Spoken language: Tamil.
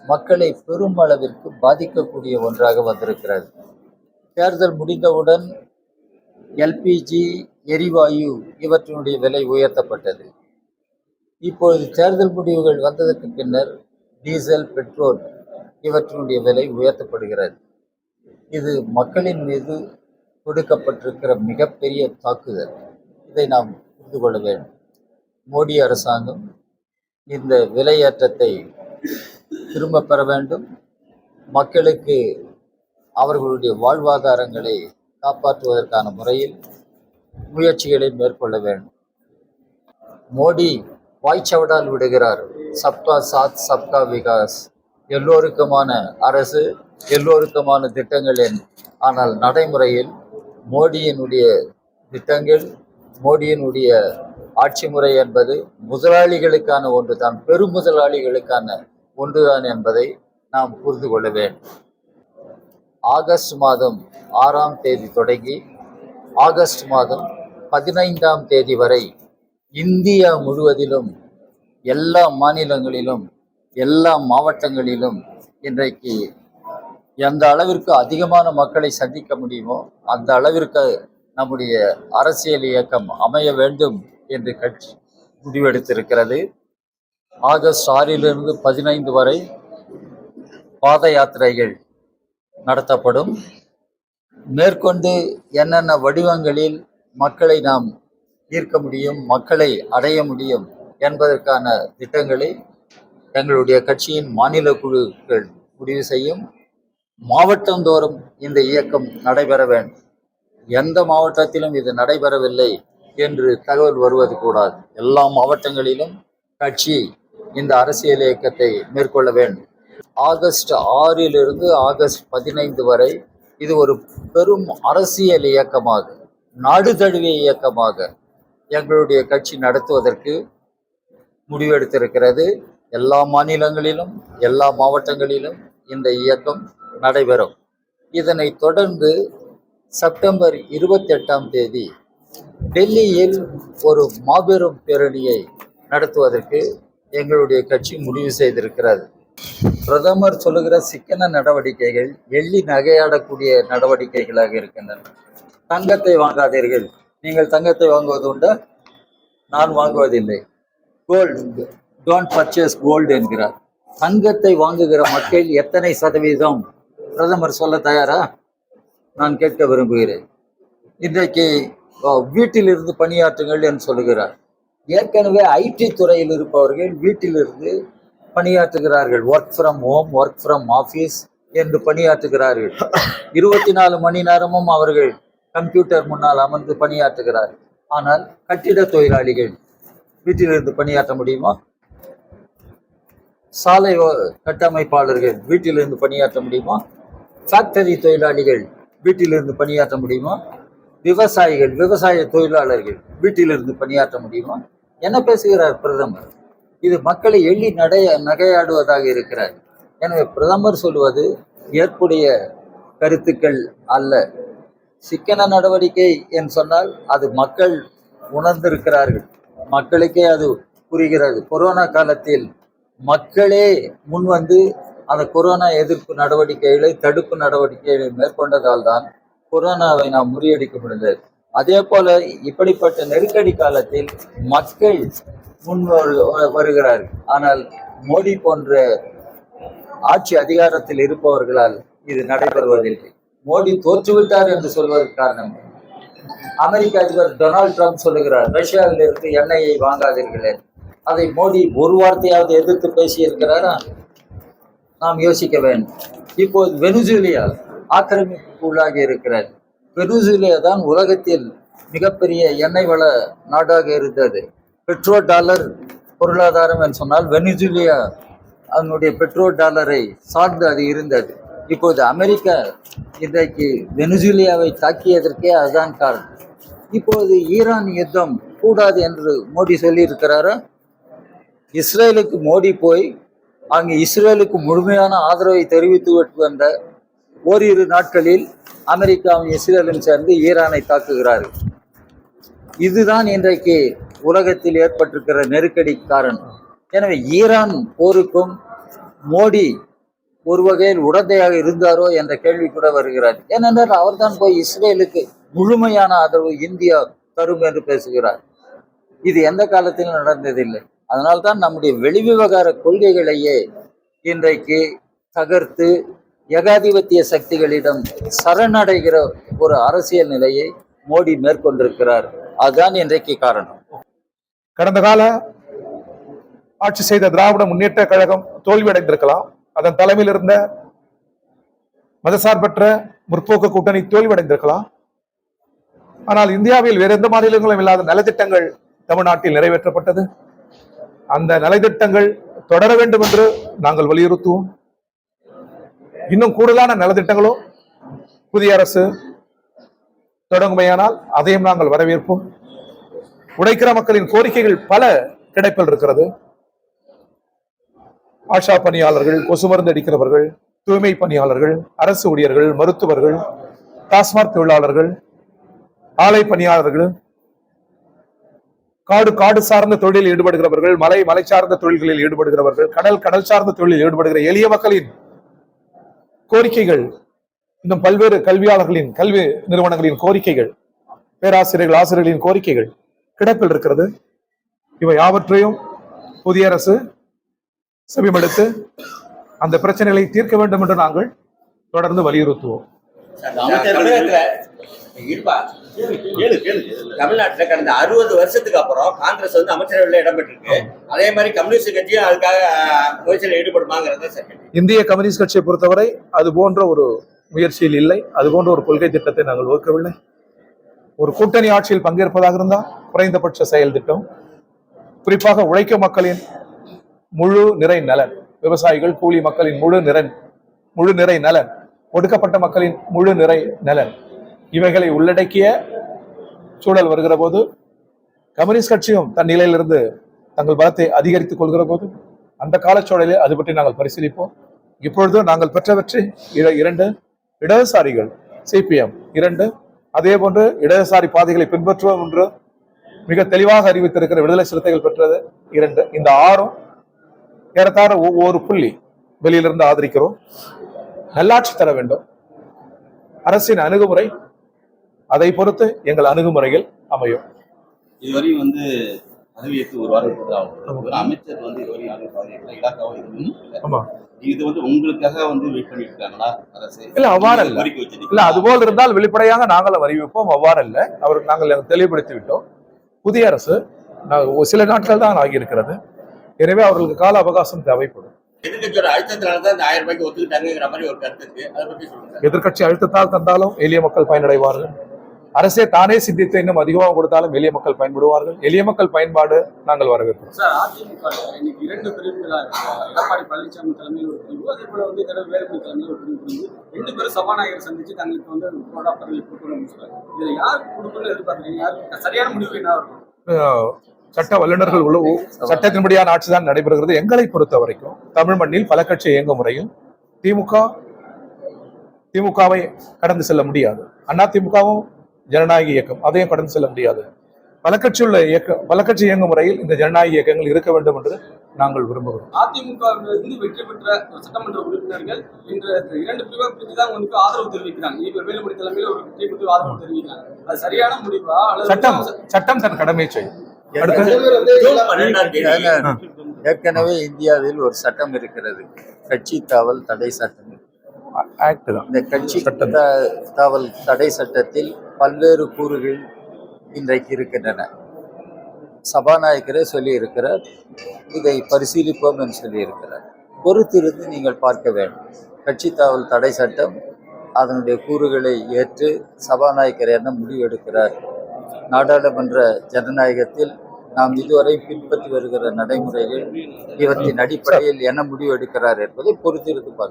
மக்களை பெரும் அளவிற்கு பாதிக்கக்கூடிய ஒன்றாக வந்திருக்கிறது. தேர்தல் முடிந்தவுடன் எல்பிஜி, எரிவாயு இவற்றினுடைய விலை உயர்த்தப்பட்டது. இப்பொழுது தேர்தல் முடிவுகள் வந்ததற்கு பின்னர் டீசல், பெட்ரோல் இவற்றினுடைய விலை உயர்த்தப்படுகிறது. இது மக்களின் மீது கொடுக்கப்பட்டிருக்கிற மிகப்பெரிய தாக்குதல். இதை நாம் புரிந்து கொள்ள வேண்டும். மோடி அரசாங்கம் இந்த விலையேற்றத்தை திரும்ப பெற வேண்டும். மக்களுக்கு அவர்களுடைய வாழ்வாதாரங்களை காப்பாற்றுவதற்கான முறையில் முயற்சிகளை மேற்கொள்ள வேண்டும். மோடி வாய்ச்சவடால் விடுகிறார், சப்கா சாத் சப்கா விகாஸ், எல்லோருக்குமான அரசு, எல்லோருக்குமான திட்டங்கள். ஆனால் நடைமுறையில் மோடியினுடைய திட்டங்கள், மோடியினுடைய ஆட்சி முறை என்பது முதலாளிகளுக்கான ஒன்றுதான், பெரும் முதலாளிகளுக்கான ஒன்றுதான் என்பதை நாம் புரிந்து கொள்ள வேண்டும். ஆகஸ்ட் மாதம் 6ஆம் தேதி தொடங்கி ஆகஸ்ட் மாதம் 15ஆம் தேதி வரை இந்தியா முழுவதிலும் எல்லா மாநிலங்களிலும் எல்லா மாவட்டங்களிலும் இன்றைக்கு எந்த அளவிற்கு அதிகமான மக்களை சந்திக்க முடியுமோ அந்த அளவிற்கு நம்முடைய அரசியல் இயக்கம் அமைய வேண்டும் என்று கட்சி முடிவெடுத்திருக்கிறது. ஆகஸ்ட் 6லிருந்து 15 வரை பாத யாத்திரைகள் நடத்தப்படும். மேற்கொண்டு என்னென்ன வடிவங்களில் மக்களை நாம் ஈர்க்க முடியும், மக்களை அடைய முடியும் என்பதற்கான திட்டங்களை எங்களுடைய கட்சியின் மாநில குழுக்கள் முடிவு செய்யும். மாவட்டந்தோறும் இந்த இயக்கம் நடைபெற வேண்டும். எந்த மாவட்டத்திலும் இது நடைபெறவில்லை என்று தகவல் வருவது கூடாது. எல்லா மாவட்டங்களிலும் கட்சி இந்த அரசியல் இயக்கத்தை மேற்கொள்ள வேண்டும். ஆகஸ்ட் 6லிருந்து ஆகஸ்ட் 15 வரை இது ஒரு பெரும் அரசியல் இயக்கமாக, நாடு தழுவிய இயக்கமாக எங்களுடைய கட்சி நடத்துவதற்கு முடிவெடுத்திருக்கிறது. எல்லா மாநிலங்களிலும் எல்லா மாவட்டங்களிலும் இந்த இயக்கம் நடைபெறும். இதனை தொடர்ந்து செப்டம்பர் 28ஆம் தேதி டெல்லியில் ஒரு மாபெரும் பேரணியை நடத்துவதற்கு எங்களுடைய கட்சி முடிவு செய்திருக்கிறது. பிரதமர் சொல்லுகிற சிக்கன நடவடிக்கைகள் எள்ளி நகையாடக்கூடிய நடவடிக்கைகளாக இருக்கின்றன. தங்கத்தை வாங்காதீர்கள். நீங்கள் தங்கத்தை வாங்குவது உண்டா? நான் வாங்குவதில்லை. கோல்டு, டோன்ட் பர்ச்சேஸ் கோல்டு என்கிறார். தங்கத்தை வாங்குகிற மக்கள் எத்தனை சதவீதம் பிரதமர் சொல்ல தயாரா? நான் கேட்க விரும்புகிறேன். இன்றைக்கு வீட்டிலிருந்து பணியாற்றுங்கள் என்று சொல்லுகிறார். ஏற்கனவே ஐடி துறையில் இருப்பவர்கள் வீட்டிலிருந்து பணியாற்றுகிறார்கள். Work from home, work from office என்று பணியாற்றுகிறார்கள். 24 மணி நேரமும் அவர்கள் கம்ப்யூட்டர் முன்னால் அமர்ந்து பணியாற்றுகிறார்கள். ஆனால் கட்டிட தொழிலாளிகள் வீட்டிலிருந்து பணியாற்ற முடியுமா? சாலை கட்டமைப்பாளர்கள் வீட்டிலிருந்து பணியாற்ற முடியுமா? ஃபேக்டரி தொழிலாளிகள் வீட்டிலிருந்து பணியாற்ற முடியுமா? விவசாயிகள், விவசாய தொழிலாளர்கள் வீட்டிலிருந்து பணியாற்ற முடியுமா? என்ன பேசுகிறார் பிரதமர்? இது மக்களை எள்ளி நகையாடுவதாக இருக்கிறார். எனவே பிரதமர் சொல்வது ஏற்புடைய கருத்துக்கள் அல்ல. சிக்கன நடவடிக்கை என்று சொன்னால் அது மக்கள் உணர்ந்திருக்கிறார்கள், மக்களுக்கே அது புரிகிறது. கொரோனா காலத்தில் மக்களே முன்வந்து அந்த கொரோனா எதிர்ப்பு நடவடிக்கைகளை, தடுப்பு நடவடிக்கைகளை மேற்கொண்டதால் தான் கொரோனாவை நாம் முறியடிக்க முடிந்தது. அதே போல இப்படிப்பட்ட நெருக்கடி காலத்தில் மக்கள் முன் வருகிறார்கள். ஆனால் மோடி போன்ற ஆட்சி அதிகாரத்தில் இருப்பவர்களால் இது நடைபெறுவதில்லை. மோடி தோற்றுவிட்டார் என்று சொல்வதற்கு காரணம், அமெரிக்க அதிபர் டொனால்ட் ட்ரம்ப் சொல்லுகிறார், ரஷ்யாவிலிருந்து எண்ணெயை வாங்காதீர்களே. அதை மோடி ஒரு வார்த்தையாவது எதிர்த்து பேசியிருக்கிறாரா? நாம் யோசிக்க வேண்டும். இப்போது வெனிசுவேலா ஆக்கிரமிப்புக்கு உள்ளாகி இருக்கிறது. வெனிசுவேலா தான் உலகத்தில் மிகப்பெரிய எண்ணெய் வள நாடாக இருந்தது. பெட்ரோ டாலர் பொருளாதாரம் என்று சொன்னால் வெனிசுவேலா அதனுடைய பெட்ரோ டாலரை சார்ந்து அது இருந்தது. இப்போது அமெரிக்கா இன்றைக்கு வெனிசுவேலாவை தாக்கியதற்கே அதுதான் காரணம். இப்போது ஈரான் யுத்தம் கூடாது என்று மோடி சொல்லியிருக்கிறாரா? இஸ்ரேலுக்கு மோடி போய் அங்கு இஸ்ரேலுக்கு முழுமையான ஆதரவை தெரிவித்து வந்த ஓரிரு நாட்களில் அமெரிக்காவும் இஸ்ரேலும் சேர்ந்து ஈரானை தாக்குகிறார்கள். இதுதான் இன்றைக்கு உலகத்தில் ஏற்பட்டிருக்கிற நெருக்கடி காரணம். எனவே ஈரான் போருக்கும் மோடி ஒரு வகையில் உடந்தையாக இருந்தாரோ என்ற கேள்வி கூட வருகிறது. ஏனென்றால் அவர்தான் போய் இஸ்ரேலுக்கு முழுமையான ஆதரவு இந்தியா தரும் என்று பேசுகிறார். இது எந்த காலத்திலும் நடந்ததில்லை. அதனால்தான் நம்முடைய வெளிவிவகார கொள்கைகளையே இன்றைக்கு தகர்த்து ஏகாதிபத்திய சக்திகளிடம் சரணடைகிற ஒரு அரசியல் நிலையை மோடி மேற்கொண்டிருக்கிறார். அதுதான் இன்றைக்கு காரணம். கடந்த கால ஆட்சி செய்த திராவிட முன்னேற்ற கழகம் தோல்வியடைந்திருக்கலாம். அதன் தலைமையில் இருந்த மதசார்பற்ற முற்போக்கு கூட்டணி தோல்வியடைந்திருக்கலாம். ஆனால் இந்தியாவில் வேறு எந்த மாநிலங்களும் இல்லாத நலத்திட்டங்கள் தமிழ்நாட்டில் நிறைவேற்றப்பட்டது. அந்த நலத்திட்டங்கள் தொடர வேண்டும் என்று நாங்கள் வலியுறுத்துவோம். இன்னும் கூடுதலான நலத்திட்டங்களும் புதிய அரசு தொடங்குமையானால் அதையும் நாங்கள் வரவேற்போம். உழைக்கிற மக்களின் கோரிக்கைகள் பல கிடைப்பில் இருக்கிறது. ஆஷா பணியாளர்கள், கொசு மருந்து அடிக்கிறவர்கள், தூய்மை பணியாளர்கள், அரசு ஊழியர்கள், மருத்துவர்கள், டாஸ்மாக் தொழிலாளர்கள், ஆலை பணியாளர்கள், காடு சார்ந்த தொழிலில் ஈடுபடுகிறவர்கள், மலை சார்ந்த தொழில்களில் ஈடுபடுகிறவர்கள், கடல் சார்ந்த தொழிலில் ஈடுபடுகிற எளிய மக்களின் கோரிக்கைகள், இன்னும் பல்வேறு கல்வியாளர்களின் கல்வி நிறுவனங்களின் கோரிக்கைகள், பேராசிரியர்கள் ஆசிரியர்களின் கோரிக்கைகள் கிடப்பில் இருக்கிறது. இவை யாவற்றையும் புதிய அரசு செவிமடுத்து அந்த பிரச்சனைகளை தீர்க்க வேண்டும் என்று நாங்கள் தொடர்ந்து வலியுறுத்துவோம். தமிழ்நாட்டில் கடந்த 60 வருஷத்துக்கு அப்புறம் காங்கிரஸ் வந்து அமைச்சரவையில் இடம்பெற்றிருக்கு. அதே மாதிரி கம்யூனிஸ்ட் கட்சியும் அதுக்காக முயற்சியில் ஈடுபடுமாங்கிறத சார். இந்திய கம்யூனிஸ்ட் கட்சியை பொறுத்தவரை அது போன்ற ஒரு முயற்சியில் இல்லை, அது போன்ற ஒரு கொள்கை திட்டத்தை நாங்கள் வகுக்கவில்லை. ஒரு கூட்டணி ஆட்சியில் பங்கேற்பதாக இருந்தால் குறைந்தபட்ச செயல் திட்டம், குறிப்பாக உழைக்கும் மக்களின் முழு நிறை நலன், விவசாயிகள் கூலி மக்களின் முழு நிறை நலன், ஒடுக்கப்பட்ட மக்களின் முழு நிறை நலன், இவைகளை உள்ளடக்கிய சூழல் வருகிற போது கம்யூனிஸ்ட் கட்சியும் தன் நிலையிலிருந்து தங்கள் பலத்தை அதிகரித்துக் கொள்கிற போது அந்த காலச்சூழலில் அது பற்றி நாங்கள் பரிசீலிப்போம். இப்பொழுது நாங்கள் பெற்ற வெற்றி 2 இடதுசாரிகள், CPM 2, அதே போன்று இடதுசாரி பாதைகளை பின்பற்றுவோம் என்று மிக தெளிவாக அறிவித்திருக்கிற விடுதலை சிறுத்தைகள் பெற்றது 2. இந்த 6 ஏறத்தாழ ஒவ்வொரு புள்ளி வெளியிலிருந்து ஆதரிக்கிறோம். நல்லாட்சி தர வேண்டும். அரசின் அணுகுமுறை அதை பொறுத்து எங்கள் அணுகுமுறைகள் அமையும். இதுவரையும் வந்து பதவியேற்று ஒரு வாரம் ஒரு அமைச்சர் வந்து இது வந்து உங்களுக்காக வந்து வெயிட் பண்ணிட்டு இருக்காங்களா அரசு? இல்ல, அவ்வாறு இல்ல. அதுபோல் இருந்தால் வெளிப்படையாக நாங்களும் அறிவிப்போம். அவ்வாறு இல்ல, அவருக்கு நாங்கள் தெளிவுபடுத்தி விட்டோம். புதிய அரசு சில நாட்கள் தான் ஆகியிருக்கிறது. எனவே அவர்களுக்கு கால அவகாசம் தேவைப்படும். எதிர்கட்சியோட அழுத்தத்தினால்தான் இந்த 1000 ரூபாய்க்கு ஒத்துக்கிட்டாங்கிற மாதிரி ஒரு கருத்து இருக்கு. அதை பத்தி சொல்லுங்க. எதிர்கட்சி அழுத்தத்தால் தந்தாலும் எளிய மக்கள் பயனடைவார்கள். அரசே தானே சிந்தித்து இன்னும் அதிகமாக கொடுத்தாலும் எளிய மக்கள் பயன்படுவார்கள். எளிய மக்கள் பயன்பாடு நாங்கள் வரவேற்கிறோம். சார், அதிமுக இன்னைக்கு 2 பிரிவுகளா இருக்கு. எடப்பாடி பழனிசாமி தலைமையில் ஒரு பிரிவு, அதே போல வந்து வேலுமணி தலைமையில் ஒரு பிரிவு. 2 பேரும் சபாநாயகர் சந்திச்சு தங்களுக்கு வந்து கோடா பதவி கொடுக்கணும்னு சொல்றாங்க. இதுல யாருக்கு கொடுக்கணும்னு எதிர்பார்க்குறீங்க? யாருக்கு சரியான முடிவு என்ன இருக்கும்? சட்ட வல்லுநர்கள் உள்ள சட்டத்தின்படியான ஆட்சிதான் நடைபெறுகிறது. எங்களை பொறுத்த வரைக்கும் தமிழ் மண்ணில் பல கட்சி இயங்க முறையும் திமுகவை கடந்து செல்ல முடியாது. அதிமுகவும் ஜனநாயக இயக்கம், அதையும் கடந்து செல்ல முடியாது. பல கட்சி இயங்கும் முறையில் இந்த ஜனநாயக இயக்கங்கள் இருக்க வேண்டும் என்று நாங்கள் விரும்புகிறோம். அதிமுகவிலிருந்து வெற்றி பெற்ற சட்டமன்ற உறுப்பினர்கள் இன்று 2 பிரிவை பிரித்து தான் உங்களுக்கு ஆதரவு தெரிவிக்கிறாங்க. இப்ப வேலுமணி தலைமையில் ஒரு பிரிவுக்கு ஆதரவு தெரிவிக்கிறாங்க. அது சரியான முடிவா? சட்டம் தன் கடமை செய்யும். ஏற்கனவே இந்தியாவில் ஒரு சட்டம் இருக்கிறது, கட்சி தாவல் தடை சட்டம். இந்த கட்சி தாவல் தடை சட்டத்தில் பல்வேறு கூறுகள் இன்றைக்கு இருக்கின்றன. சபாநாயகரே சொல்லியிருக்கிறார், இதை பரிசீலிப்போம் என்று சொல்லியிருக்கிறார். பொறுத்திருந்து நீங்கள் பார்க்க வேண்டும். கட்சி தாவல் தடை சட்டம் அதனுடைய கூறுகளை ஏற்று சபாநாயகர் என்ன முடிவெடுக்கிறார், நாடாளுமன்ற ஜனநாயகத்தில் நாம் இதுவரை பின்பற்றி வருகிற நடைமுறைகள் இவற்றின் அடிப்படையில் என்ன முடிவு எடுக்கிறார் என்பதை பொறுத்திருந்து பார்க்க